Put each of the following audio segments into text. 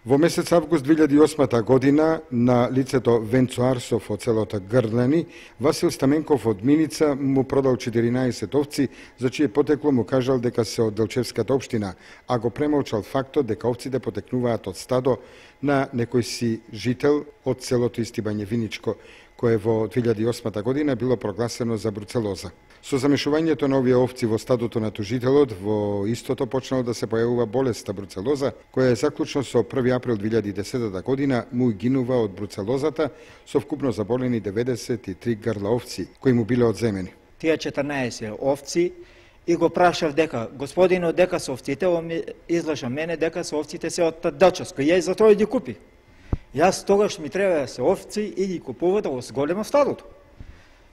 Во месец август 2008 година на лицето Венцо Арсов од селото Грдлени, Васил Стаменков од Миница му продал 14 овци, за чие потекло му кажал дека се од Делчевската општина, а го премолчал фактот дека овците потекнуваат од стадо на некој си жител од селото Истибање Виничко, кое во 2008 година било прогласено за бруцелоза. Со замешувањето на овие овци во стадото на тужителот, во истото почнало да се појавува болеста бруцелоза, која заклучно со 1 април 2010 година му гинува од бруцелозата со вкупно заболени 93 грла овци, кои му биле одземени. Тие 14 овци и го прашав дека, господино, дека се овците, он ми излажа мене дека се овците се од Делчевско, ја и затоа ги купи. Јас тогаш ми треба се овци и ги купува да го зголема стадото.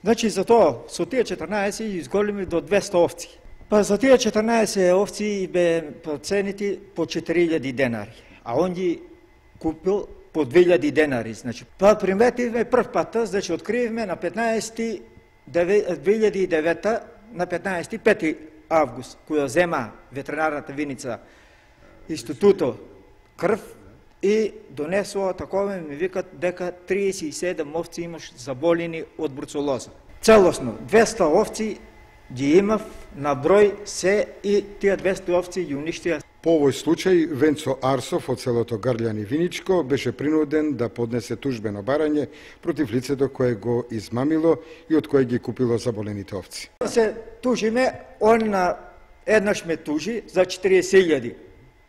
Значи, затоа, со тие 14 изголеми до 200 овци. Па за тие 14 овци бе проценити по 4000 денари, а он ги купил по 2000 денари. Значи, па приметивме прв пат, значи, откривме на 15 2009 на 15 5 август, која зема ветеринарната Виница институто крв и донесува такова, ми викат дека 37 овци имаш заболени од бруцелоза. Целосно 200 овци ги имав на број се и тие 200 овци ги уништија. По овој случај, Венцо Арсов од селото Грдлени Виничко беше принуден да поднесе тужбено барање против лицето кое го измамило и од кое ги купило заболените овци. Се тужиме, он еднаш ме тужи за 40.000.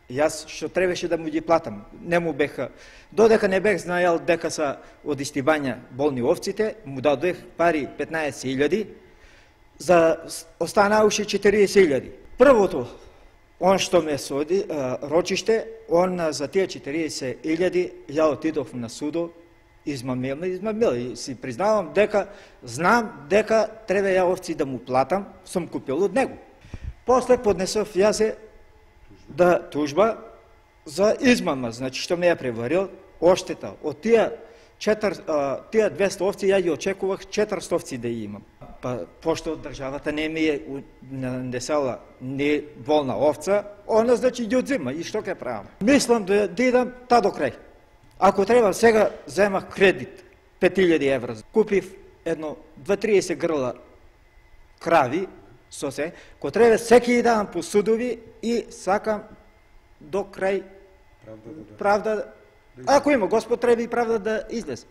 Јас што требаше да му ги платам, не му беха. Додека не бех знаел дека са од Истибања болни овците, му дадох пари 15.000, за останаваше 40.000. Првото, он што ме соди, рочиште, он за тие 40.000, ја отидов на судо, измамил, и си признавам дека, знам дека треба ја овци да му платам, сум купил од него. После поднесов јасе да тужба за измама, значи што ме ја преварил, оштета. Од тие 200 овци ја ги очекувах 400 овци да имам. Па пошто државата не ми е нанесала не волна овца, она значи ги одзема и што ќе правам. Мислам да идам та до крај. Ако треба сега земах кредит 5000 евра. Купив едно 2-30 грла крави, со се, ко треба секи дан по судови и сакам до крај правда. Ако има Господ, треба и правда да излезе.